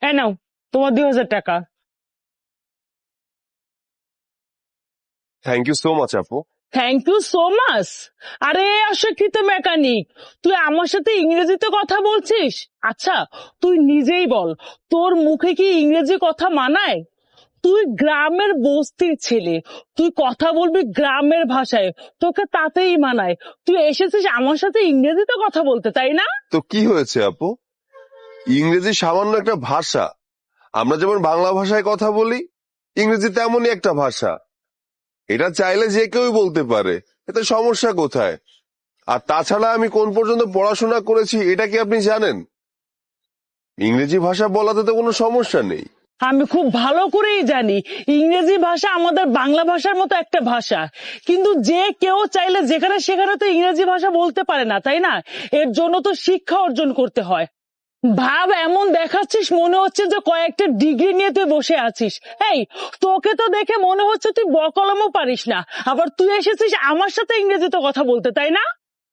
এই নাও তোমার 2000 টাকা। থ্যাংক ইউ সো মাচ আপু। Thank you so much. আরে অশিক্ষিত মেকানিক, তুই আমার সাথে ইংরেজিতে কথা বলছিস? আচ্ছা তুই নিজেই বল, তোর মুখে কি ইংরেজি কথা মানায়? তুই গ্রামের বস্তির ছেলে, তুই কথা বলবি গ্রামের ভাষায়, তোকে তাতেই মানায়। তুই এসেছিস আমার সাথে ইংরেজিতে কথা বলতে, তাই না? তো কি হয়েছে আপু, ইংরেজি সামান্য একটা ভাষা। আমরা যেমন বাংলা ভাষায় কথা বলি, ইংরেজি তেমনই একটা ভাষা। এটা চাইলে যে কেউই বলতে পারে, এতে সমস্যা কোথায়? আর তাছাড়া আমি কোন পর্যন্ত পড়াশোনা করেছি এটা কি আপনি জানেন? ইংরেজি ভাষা বলাতে তো কোনো সমস্যা নেই। আমি খুব ভালো করেই জানি ইংরেজি ভাষা আমাদের বাংলা ভাষার মতো একটা ভাষা, কিন্তু যে কেউ চাইলে যেখানে সেখানে তো ইংরেজি ভাষা বলতে পারে না, তাই না? এর জন্য তো শিক্ষা অর্জন করতে হয়। ভাব এমন দেখাচ্ছিস মনে হচ্ছে যে কয়েকটা ডিগ্রি নিয়ে তুই বসে আছিস। এই, তোকে তো দেখে মনে হচ্ছে তুই বকলমও পারিস না, আবার তুই এসেছিস আমার সাথে ইংরেজিতে কথা বলতে, তাই না?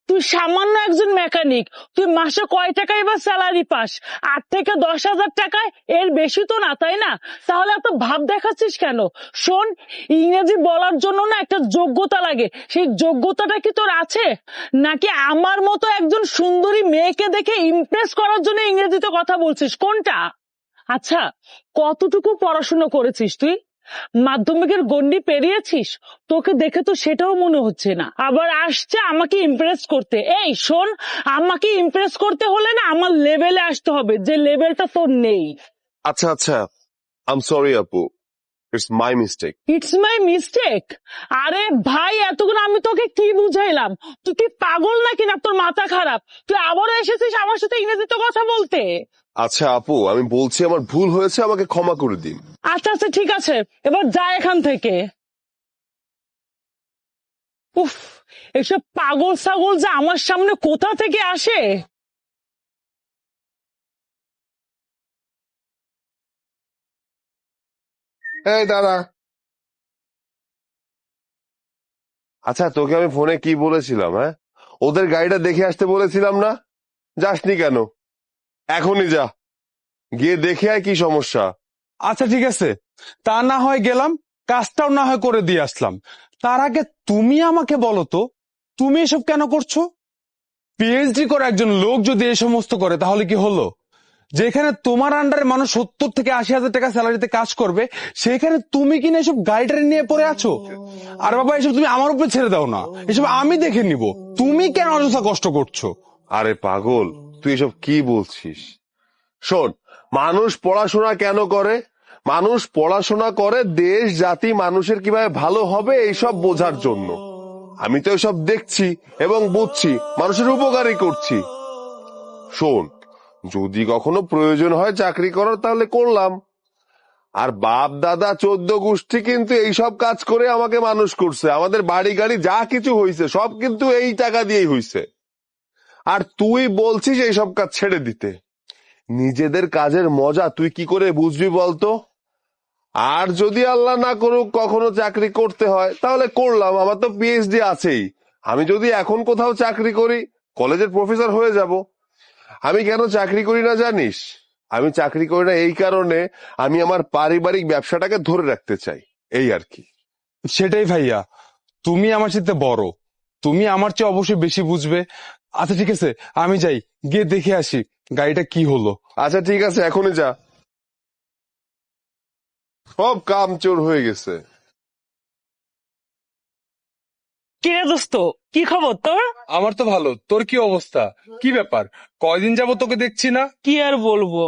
তুই সামান্য একজন মেকানিক, তুই মাসে কয় টাকাই বা স্যালারি পাস? 8 থেকে 10 হাজার টাকায়, এর বেশি তো না, তাই না? তাহলে এত ভাব দেখাচ্ছিস কেন? শোন, ইংরেজি বলার জন্য না একটা যোগ্যতা লাগে, সেই যোগ্যতাটা কি তোর আছে? নাকি আমার মতো একজন সুন্দরী মেয়েকে দেখে ইমপ্রেস করার জন্য ইংরেজিতে কথা বলছিস, কোনটা? আচ্ছা, কতটুকু পড়াশোনা করেছিস তুই? মাধ্যমিকের গণ্ডি পেরিয়েছিস? তোকে দেখে তো সেটাও মনে হচ্ছে না, আবার আসছে আমাকে ইমপ্রেস করতে। এই শোন, আমাকে ইমপ্রেস করতে হলে না আমার লেভেলে আসতে হবে, যে লেভেলটা তোর নেই। আচ্ছা আচ্ছা, আই এম সরি আপু, it's my mistake. It's my mistake? আরে ভাই, এতক্ষণ আমি তোকে কি বুঝাইলাম? তুই কি পাগল নাকি, না তোর মাথা খারাপ? তুই আবারও এসেছিস আমার সাথে ইংরেজিতে কথা বলতে। আচ্ছা আপু, আমি বলছি আমার ভুল হয়েছে, আমাকে ক্ষমা করে দিন। আচ্ছা আচ্ছা ঠিক আছে, এবার যা এখান থেকে। উফ, এসব পাগল ছাগল যে আমার সামনে কোথা থেকে আসে। এই দাদা, আচ্ছা তোকে আমি ফোনে কি বলেছিলাম? হ্যাঁ, ওদের গাড়িটা দেখে আসতে বলেছিলাম না? যাসনি কেন? এখনই যা, গিয়ে দেখে আয় কি সমস্যা। আচ্ছা ঠিক আছে, তা না হয় গেলাম, কাজটাও না হয় করে দিয়ে আসলাম। তার আগে তুমি আমাকে বলো তো, তুমি এসব কেন করছো? পিএইচডি করে একজন লোক যদি এই সমস্ত করে তাহলে কি হলো? যেখানে তোমার আন্ডারে মানুষ 70 থেকে 80 হাজার টাকা স্যালারিতে কাজ করবে, সেখানে তুমি কিনা এসব গাড়িটারি নিয়ে পড়ে আছো। আর বাবা, এসব তুমি আমার উপরে ছেড়ে দাও না, এসব আমি দেখে নিব। তুমি কেন অযথা কষ্ট করছো? আরে পাগল, তুই এসব কি বলছিস? শোন, মানুষ পড়াশোনা কেন করে? মানুষ পড়াশোনা করে দেশ জাতি মানুষের কিভাবে ভালো হবে এইসব বোঝার জন্য। আমি তো এসব দেখছি এবং বুঝছি, মানুষের উপকারই করছি। শোন, যদি কখনো প্রয়োজন হয় চাকরি করার তাহলে করলাম। আর বাপ দাদা 14 গোষ্ঠী কিন্তু এইসব কাজ করে আমাকে মানুষ করছে। আমাদের বাড়ি গাড়ি যা কিছু হয়েছে সব কিন্তু এই টাকা দিয়েই হয়েছে। আর তুই বলছিস এইসব কাজ ছেড়ে দিতে? নিজেদের কাজের মজা তুই কি করে বুঝবি বলতো? আর যদি আল্লাহ না করুক কখনো চাকরি করতে হয় তাহলে করলাম, আমার তো পিএইচডি আছেই। আমি যদি এখন কোথাও চাকরি করি, কলেজের প্রফেসর হয়ে যাব। আমি কেন চাকরি করি না জানিস? আমি চাকরি করি না এই কারণে, আমি আমার পারিবারিক ব্যবসাটাকে ধরে রাখতে চাই, এই আর কি। সেটাই ভাইয়া, তুমি আমার সাথে বড়, তুমি আমার চেয়ে অবশ্যই বেশি বুঝবে। আচ্ছা ঠিক আছে, আমি যাই, গিয়ে দেখে আসি গাড়িটা কি হলো। আচ্ছা ঠিক আছে, এখনই যা, সব কাম চোর হয়ে গেছে। কিরে দোস্ত, কি খবর তোর? আমার তো ভালো, তোর কি অবস্থা? কি ব্যাপার, কয়দিন যাবত তোকে দেখছি না? কি আর বলবো,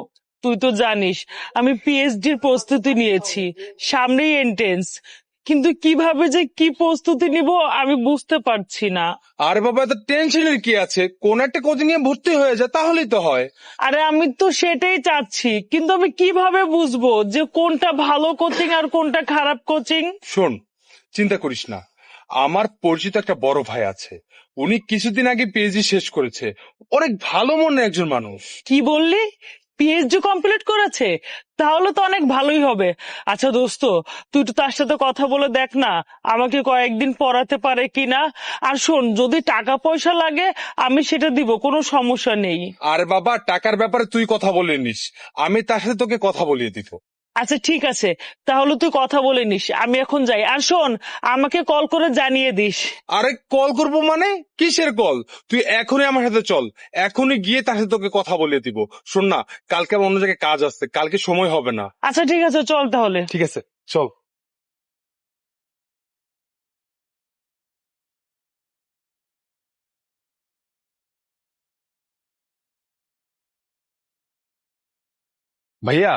তুই তো জানিস আমি পিএইচডির প্রস্তুতি নিয়েছি, সামনেই এন্ট্রেন্স, কিন্তু কিভাবে যে কি প্রস্তুতি নিব আমি বুঝতে পারছি না। আরে বাবা, এত টেনশনের কি আছে? কোন একটা কোচিং এ ভর্তি হয়ে যা, তাহলেই তো হয়। আরে আমি তো সেটাই চাচ্ছি, কিন্তু আমি কিভাবে বুঝবো যে কোনটা ভালো কোচিং আর কোনটা খারাপ কোচিং? শোন, চিন্তা করিস না, আমার পরিচিত একটা বড় ভাই আছে, উনি কিছুদিন আগে পিএইচডি শেষ করেছে। অনেক ভালো মনের একজন মানুষ। কি বললি? পিএইচডি কমপ্লিট করেছে, তাহলে তো অনেক ভালোই হবে। আচ্ছা দোস্ত, তুই তো তার সাথে কথা বলে দেখ না, আমাকে কয়েকদিন পড়াতে পারে কিনা। আর শোন, যদি টাকা পয়সা লাগে আমি সেটা দিব, কোনো সমস্যা নেই। আরে বাবা, টাকার ব্যাপারে তুই কথা বলে নিস, আমি তার সাথে তোকে কথা বলিয়ে দিব। আচ্ছা ঠিক আছে, তাহলে তুই কথা বলে নিস, আমি এখন যাই। আর শোন, আমাকে কল করে জানিয়ে দিস। আরে কল করবো মানে? কিসের কল? তুই এখনই আমার সাথে চল, এখনই গিয়ে তার সাথে তোকে কথা বলিয়ে দিব। শোন না, কালকে আমার অন্য জায়গায় কাজ আছে, কালকে সময় হবে না। আচ্ছা ঠিক আছে, চল তাহলে। ঠিক আছে, চল। ভাইয়া,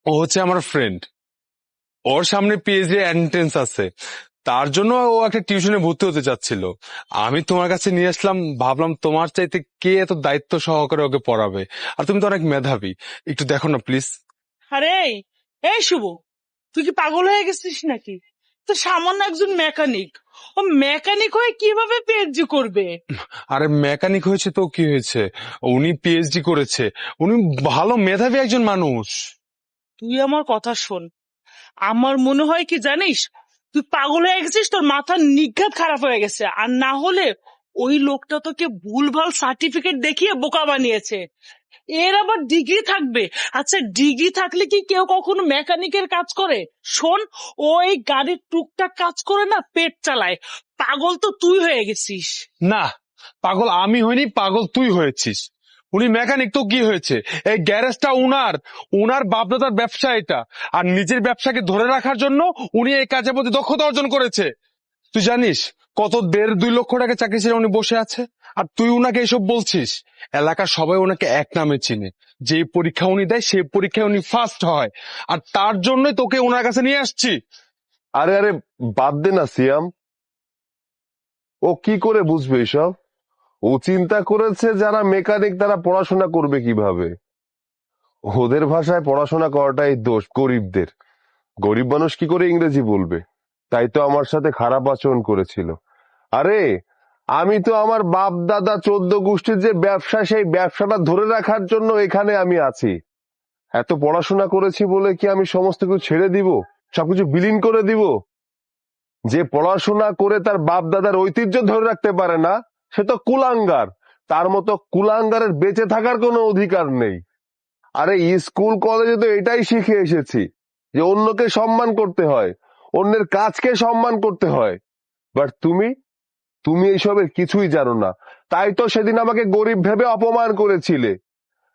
ও হচ্ছে আমার ফ্রেন্ড, ওর সামনে পিএইচডি এন্ট্রেন্স আছে, তার জন্য ও একটা টিউশনে ভর্তি হতে চাচ্ছিল। আমি তোমার কাছে নিয়ে আসলাম, ভাবলাম তোমার চাইতে কে এত দায়িত্ব সহকারে ওকে পড়াবে, আর তুমি তো অনেক মেধাবী, একটু দেখো না প্লিজ। আরে এই শুভ, তুই কি পাগল হয়ে গেছিস নাকি? তো সামান্য একজন মেকানিক, ও মেকানিক হয়ে কিভাবে পিএইচডি করবে? আরে মেকানিক হয়েছে তো কি হয়েছে, উনি পিএইচডি করেছে, উনি ভালো মেধাবী একজন মানুষ। তুই আমার কথা শোন, আমার মনে হয় কি জানিস, তুই পাগল হয়ে গেছিস, তোর মাথার নিঘাত খারাপ হয়ে গেছে। আর না হলে ওই লোকটা তোকে ভুলভাল সার্টিফিকেট দেখিয়ে বোকা বানিয়েছে। এর আবার ডিগ্রি থাকবে? আচ্ছা ডিগ্রি থাকলে কি কেউ কখনো মেকানিকের কাজ করে? শোন, ওই গাড়ির টুকটাক কাজ করে না, পেট চালায়। পাগল তো তুই হয়ে গেছিস। না, পাগল আমি হইনি, পাগল তুই হয়েছিস। উনি মেকানিক তো কি হয়েছে, এই গ্যারেজটা উনার, উনার বাপদাদার ব্যবসা এটা, আর নিজের ব্যবসাকে ধরে রাখার জন্য উনি এই কাজের প্রতি দক্ষতা অর্জন করেছে। তুই জানিস কত 1.5-2 লক্ষ টাকা চাকরি ছেড়ে উনি বসে আছে, আর তুই উনাকে এসব বলছিস? এলাকার সবাই ওনাকে এক নামে চিনে, যে পরীক্ষা উনি দেয় সেই পরীক্ষায় উনি ফার্স্ট হয়, আর তার জন্যই তোকে ওনার কাছে নিয়ে আসছি। আরে আরে, বাদ দে না সিয়াম, ও কি করে বুঝবে এসব? ও চিন্তা করেছে যারা মেকানিক তারা পড়াশোনা করবে কিভাবে। ওদের ভাষায় পড়াশোনা করাটাই দোষ গরিবদের। গরিব মানুষ কি করে ইংরেজি বলবে? তাই তো আমার সাথে খারাপ আচরণ করেছিল। আরে আমি তো আমার বাপ দাদা 14 গোষ্ঠীর যে ব্যবসা, সেই ব্যবসাটা ধরে রাখার জন্য এখানে আমি আছি। এত পড়াশোনা করেছি বলে কি আমি সমস্ত কিছু ছেড়ে দিব, সবকিছু বিলীন করে দিব? যে পড়াশোনা করে তার বাপ দাদার ঐতিহ্য ধরে রাখতে পারে না, সে তো কুলাঙ্গার। তার মতো কুলাঙ্গারের বেঁচে থাকার কোনো অধিকার নেই। আরে স্কুল কলেজে তো এটাই শিখে এসেছি যে অন্যকে সম্মান করতে হয়, অন্যের কাজকে সম্মান করতে হয়। বাট তুমি তুমি এইসবের কিছুই জানো না। তাই তো সেদিন আমাকে গরিব ভেবে অপমান করেছিলে।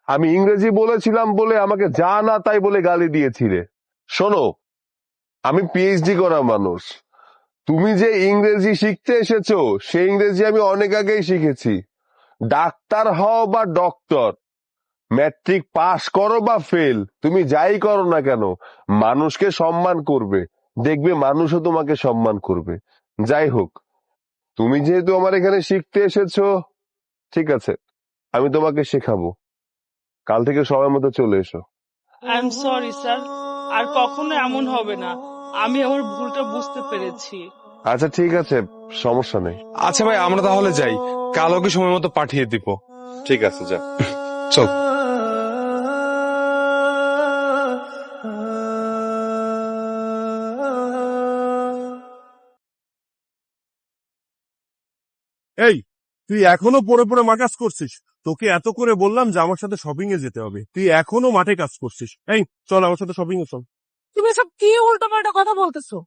আমি ইংরেজি বলেছিলাম বলে আমাকে যা না তাই বলে গালি দিয়েছিলে। শোনো, আমি পিএইচডি করা মানুষ। তুমি যে ইংরেজি শিখতে এসেছো সেই ইংরেজি আমি অনেক আগেই শিখেছি। ডাক্তার হও বা ডক্টর, ম্যাট্রিক পাস করো বা ফেল, তুমি যাই করো না কেন, মানুষকে সম্মান করবে, দেখবে মানুষও তোমাকে সম্মান করবে। যাই হোক, তুমি যেহেতু আমার এখানে শিখতে এসেছো, ঠিক আছে, আমি তোমাকে শেখাবো। কাল থেকে সময় মতো চলে এসো। আই এম সরি স্যার, আর কখনো এমন হবে না। আমি আমার ভুলটা বুঝতে পেরেছি। আচ্ছা ঠিক আছে, সমস্যা নেই। আচ্ছা ভাই, আমরা তাহলে যাই, কাল ওকে সময় মতো পাঠিয়ে দিব। ঠিক আছে, যা। চল। এই, তুই এখনো পড়ে পড়ে মাঠে কাজ করছিস? তোকে এত করে বললাম যে আমার সাথে শপিং এ যেতে হবে, তুই এখনো মাঠে কাজ করছিস। এই চল আমার সাথে শপিং এ চল। তুমি সব কি উল্টোপাল্টা কথা বলতেছো?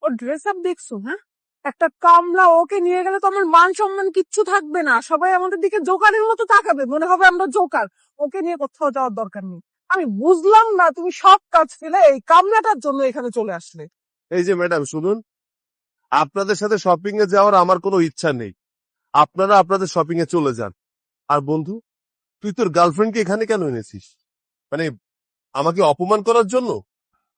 ওর ড্রেস আপ দেখছো? হ্যাঁ, একটা কামলা ওকে নিয়ে গেলে তো আমার মান সম্মান কিচ্ছু থাকবে না, সবাই আমাদের দিকে জোকারের মতো তাকাবে, মনে হবে আমরা জোকার। ওকে নিয়ে কোথাও যাওয়ার দরকার নেই। আমি বুঝলাম না তুমি সব কাজ ফেলে এই কামলাটার জন্য এখানে চলে আসলে। এই যে ম্যাডাম শুনুন, আপনাদের সাথে শপিং এ যাওয়ার আমার কোনো ইচ্ছা নেই, আপনারা আপনাদের শপিং এ চলে যান। আর বন্ধু, তুই তোর গার্লফ্রেন্ডকে এখানে কেন এনেছিস? মানে আমাকে অপমান করার জন্য?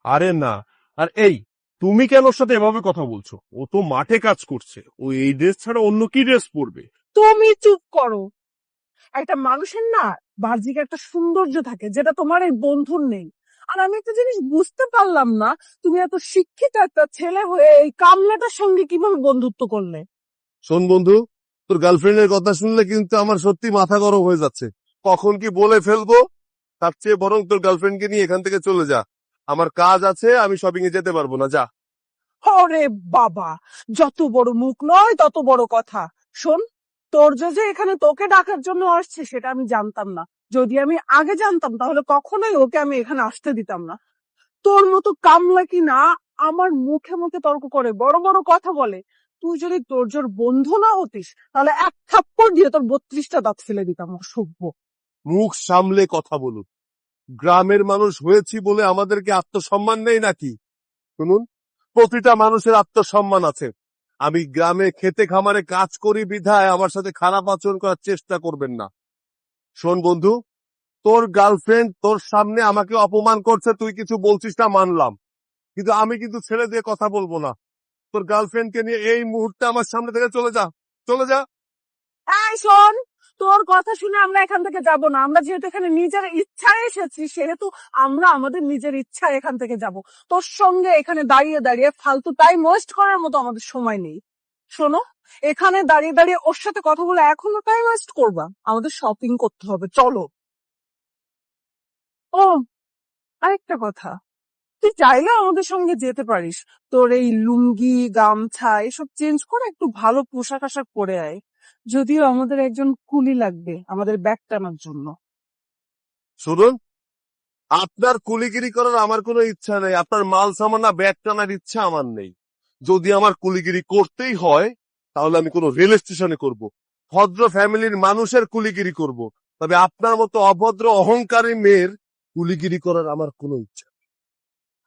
আরে না। আর এই, তুমি কেন ওর সাথে এভাবে কথা বলছো? ও তো মাঠে কাজ করছে, ও এই ড্রেস ছাড়া অন্য কি ড্রেস পরবে? তুমি চুপ করো। একটা মানুষের না বাহ্যিক একটা সৌন্দর্য থাকে যেটা তোমার এই বন্ধুর নেই। আর আমি একটা জিনিস বুঝতে পারলাম না, তুমি এত শিক্ষিত একটা ছেলে হয়ে এই কামলাটার সঙ্গে কিভাবে বন্ধুত্ব করলে? শোন বন্ধু, তোর গার্লফ্রেন্ডের কথা শুনলে কিন্তু আমার সত্যি মাথা গরম হয়ে যাচ্ছে। কখন কি বলে ফেলবো, তার চেয়ে বরং তোর গার্লফ্রেন্ডকে নিয়ে এখান থেকে চলে যা। আমার কাজ আছে, আমি শপিং এ যেতে পারবো না, যা। ওরে বাবা, যত বড় মুখ নয় তত বড় কথা। শোন, তোর যে এখানে তোকে ডাকার জন্য আসছে সেটা আমি জানতাম না। যদি আমি আগে জানতাম তাহলে কখনোই ওকে আমি এখানে আসতে দিতাম না। তোর মতো কামলা কি না আমার মুখে মুখে তর্ক করে, বড় বড় কথা বলে। তুই যদি তোর বন্ধু না হতিস তাহলে এক থাপ্পড় দিয়ে তোর 32টা দাঁত ফেলে দিতাম, অসভ্য। মুখ সামলে কথা বলুন। গ্রামের মানুষ হয়েছি বলে আমাদেরকে আত্মসম্মান নেই নাকি? শুনুন, প্রতিটা মানুষের আত্মসম্মান আছে। আমি গ্রামে খেতে খামারে কাজ করি বিধায় আমার সাথে খারাপ আচরণ করার চেষ্টা করবেন না। শোন বন্ধু, তোর গার্লফ্রেন্ড তোর সামনে আমাকে অপমান করছে, তুই কিছু বলছিস না মানলাম, কিন্তু আমি কিন্তু ছেড়ে দিয়ে কথা বলবো না। তোর গার্লফ্রেন্ডকে নিয়ে এই মুহূর্তে আমার সামনে থেকে চলে যা, চলে যা। এই শোন, তোর কথা শুনে আমরা এখান থেকে যাব না। আমরা যেহেতু এখানে নিজের ইচ্ছায় এসেছি সেহেতু আমরা আমাদের নিজের ইচ্ছায় এখান থেকে যাব। তোর সঙ্গে এখানে দাঁড়িয়ে দাঁড়িয়ে ফালতু টাইম ওয়েস্ট করার মতো আমাদের সময় নেই। শোনো, এখানে দাঁড়িয়ে দাঁড়িয়ে ওর সাথে কথা বলে এখনো টাইম ওয়েস্ট করবা? আমাদের শপিং করতে হবে, চলো। ও, আরেকটা কথা, তুই চাইলে আমাদের সঙ্গে যেতে পারিস। তোর এই লুঙ্গি গামছা এসব চেঞ্জ করে একটু ভালো পোশাক আশাক পরে আয়। যদিও আমাদের একজন কুলি লাগবে আমাদের ব্যাগ টানার জন্য। শুনুন, আপনার কুলিগিরি করার আমার কোনো ইচ্ছা নেই, আপনার মাল সামানা ব্যাগ টানার ইচ্ছা আমার নেই। যদি আমার কুলিগিরি করতেই হয় তাহলে আমি কোনো রেল স্টেশনে করব, ভদ্র ফ্যামিলির মানুষের কুলিগিরি করব। তবে আপনার মতো অভদ্র অহংকারী মেয়ের কুলিগিরি করার আমার কোনো ইচ্ছা নেই।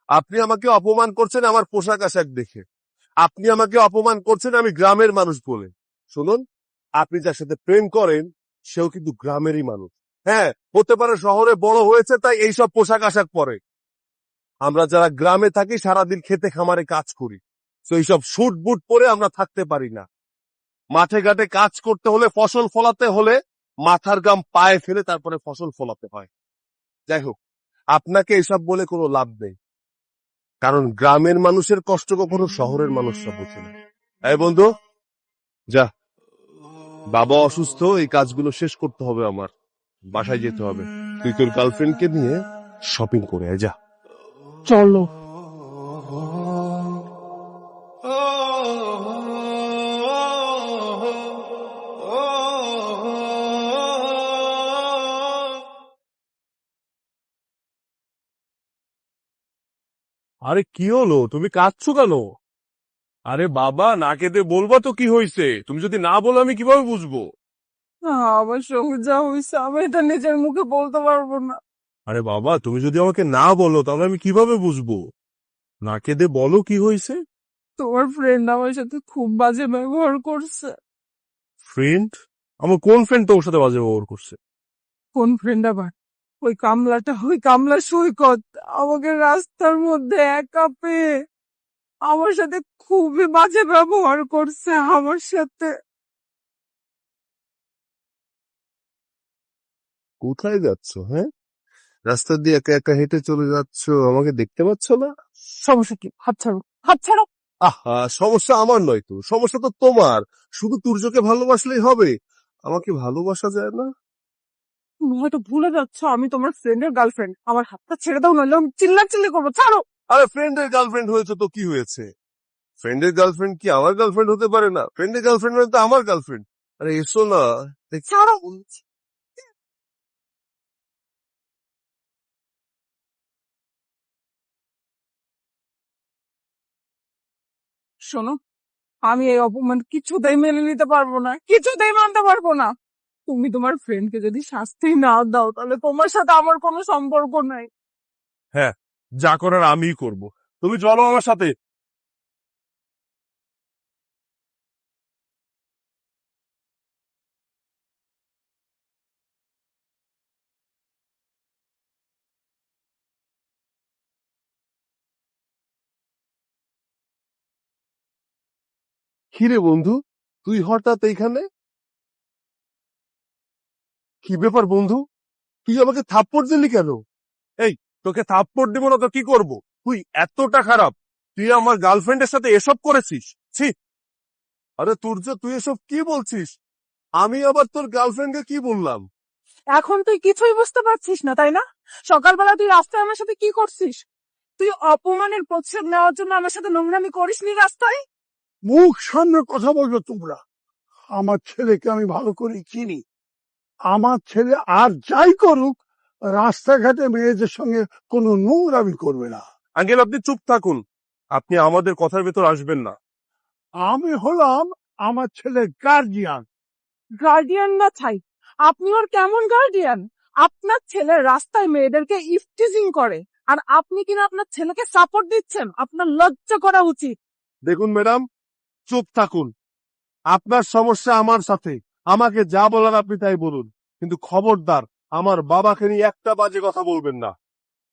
আপনি আমাকে অপমান করছেন আমার পোশাক আশাক দেখে, আপনি আমাকে অপমান করছেন আমি গ্রামের মানুষ বলে। শুনুন, আপনি যার সাথে প্রেম করেন সেও কিন্তু গ্রামেরই মানুষ। হ্যাঁ, হতে পারে শহরে বড় হয়েছে তাই এইসব পোশাক আশাক পরে। আমরা যারা গ্রামে থাকি সারাদিন খেতে খামারে কাজ করি, তো এইসব স্যুট বুট পরে আমরা থাকতে পারি না। মাঠে ঘাটে কাজ করতে হলে, ফসল ফলাতে হলে মাথার গাম পায়ে ফেলে তারপরে ফসল ফলাতে হয়। যাই হোক, আপনাকে এসব বলে কোনো লাভ নেই, কারণ গ্রামের মানুষের কষ্ট কখনো শহরের মানুষরা বোঝে না। এই বন্ধু, যা, বাবা অসুস্থ, এই কাজগুলো শেষ করতে হবে, আমার বাসায় যেতে হবে। তুই তোর গার্লফ্রেন্ডকে নিয়ে শপিং করে আয়, যা। চলো। আরে কি হলো, তুমি কাঁদছো কেন? আরে বাবা, না কেঁদে বলবা তো কি হয়েছে? তুমি যদি না বলো আমি কিভাবে বুঝবো? আমার সঙ্গে যা হয়েছে আমি এটা নিজের মুখে বলতে পারবো না। আরে বাবা, তুমি যদি আমাকে না বলো তাহলে আমি কিভাবে বুঝবো? না কেঁদে বলো কি হয়েছে। তোমার ফ্রেন্ড আমার সাথে খুব বাজে ব্যবহার করছে। ফ্রেন্ড? আমার কোন ফ্রেন্ড তোর সাথে বাজে ব্যবহার করছে? কোন ফ্রেন্ড আবার? ওই কামলাটা, ওই কামলা সৈকত আমাকে রাস্তার মধ্যে একা পেয়ে আমার সাথে খুবই বাজে ব্যবহার করছে আমার সাথে। কোথায় যাচ্ছ? হ্যাঁ, রাস্তা দিয়ে একা একা হেঁটে চলে যাচ্ছ, আমাকে দেখতে পাচ্ছ না? সমস্যা কি? হাত ছাড়ো, হাত ছাড়ো। আহা, সমস্যা আমার নয় তো, সমস্যা তো তোমার। শুধু তুর্যকে ভালোবাসলেই হবে, আমাকে ভালোবাসা যায় না? তুমি হয়তো ভুলে যাচ্ছ আমি তোমার ফ্রেন্ডের গার্লফ্রেন্ড। আমার হাতটা ছেড়ে দাও, নইলে আমি চিল্লাচিল্লি করবো, ছাড়ো। আরে ফ্রেন্ডের গার্লফ্রেন্ড হয়েছে তো কি হয়েছে? ফ্রেন্ডের গার্লফ্রেন্ড কি আমার গার্লফ্রেন্ড হতে পারে না? ফ্রেন্ডের গার্লফ্রেন্ড মানে তো আমার গার্লফ্রেন্ড। আরে এসো না, ছাড়ো। শোনো, আমি এই অপমান কিছুতেই মেনে নিতে পারবো না, কিছুতেই মানতে পারবো না। তুমি তোমার ফ্রেন্ডকে যদি শাস্তি না দাও তাহলে তোমার সাথে আমার কোনো সম্পর্ক নাই। হ্যাঁ, যা করার আমিই করব। তুমি চলো আমার সাথে। কিরে বন্ধু, তুই হঠাৎ এইখানে? কি ব্যাপার বন্ধু, তুই আমাকে থাপ্পড় দিলি কেন? এই, তোকে থাপ্পড় দিব না তো কি করব? তুই এতটা খারাপ, তুই আমার গার্লফ্রেন্ডের সাথে এসব করেছিস? ছি! আরে তুর্য, তুই এসব কি বলছিস? আমি আবার তোর গার্লফ্রেন্ডকে কি বললাম? এখন তুই কিছুই বুঝতে পারছিস না তাই না? সকালবেলা তুই রাস্তায় আমার সাথে কি করছিস? তুই অপমানের প্রতিশোধ নেওয়ার জন্য আমার সাথে নোংরামি করিসনি রাস্তায়? মুখ সামনে কথা বলছো তোমরা। আমার ছেলেকে আমি ভালো করে চিনি। আমার ছেলে আর যাই করুক, রাস্তাঘাটে মেয়েদের সঙ্গে কোনো নোংরামি করবে না। আঙ্কেল আপনি চুপ থাকুন, আপনি আমাদের কথার ভেতর আসবেন না। আমি হলাম আমার ছেলের গার্জিয়ান। গার্ডিয়ান না ছাই, আপনি ওর কেমন গার্ডিয়ান? আপনার ছেলে রাস্তায় মেয়েদেরকে ইফটিজিং করে, আর আপনি কিনা আপনার ছেলেকে সাপোর্ট দিচ্ছেন? আপনার লজ্জা করা উচিত। দেখুন ম্যাডাম, চুপ থাকুন। আপনার সমস্যা আমার সাথে, আমাকে যা বলার আপনি তাই বলুন, কিন্তু খবরদার আমার বাবাকে নিয়ে একটা বাজে কথা বলবেন না।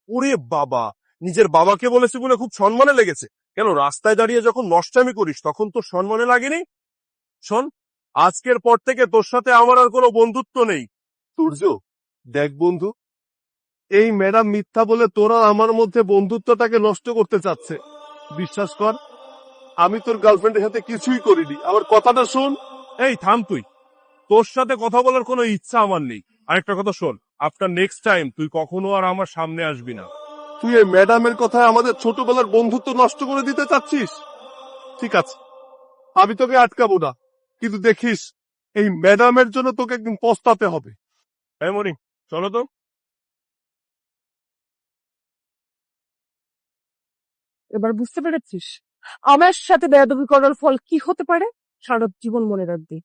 ওরে বাবা, নিজের বাবাকে বলেছি বলে খুব সম্মানে লেগেছে। কেন রাস্তায় দাঁড়িয়ে যখন নষ্টামি করিস তখন তো সম্মানে লাগেনি? শোন, আজকের পর থেকে তোর সাথে আমার আর কোনো বন্ধুত্ব নেই। সূর্য, দেখ বন্ধু, এই ম্যাডাম মিথ্যা বলে তোরা আমার মধ্যে বন্ধুত্বটাকে নষ্ট করতে চাচ্ছে। বিশ্বাস কর, আমি তোর গার্লফ্রেন্ডের সাথে কিছুই করিনি। আমার কথাটা শোন। এই থাম তুই, তোর সাথে কথা বলার কোনো ইচ্ছা আমার নেই। আরেকটা কথা শোন, আফটার নেক্সট টাইম তুই কখনো আর আমার সামনে আসবি না। তুই এই ম্যাডামের কথায় আমাদের ছোটবেলার বন্ধুত্ব নষ্ট করে দিতে চাচ্ছিস? ঠিক আছে, আমি তোকে আটকাবো না, কিন্তু দেখিস এই ম্যাডামের জন্য তোকে একদিন পস্তাতে হবে। এই মনি, চলো তো। এবার বুঝতে পেরেছিস আমার সাথে বেয়াদবি করার ফল কি হতে পারে? সারা জীবন মনে রাখবি।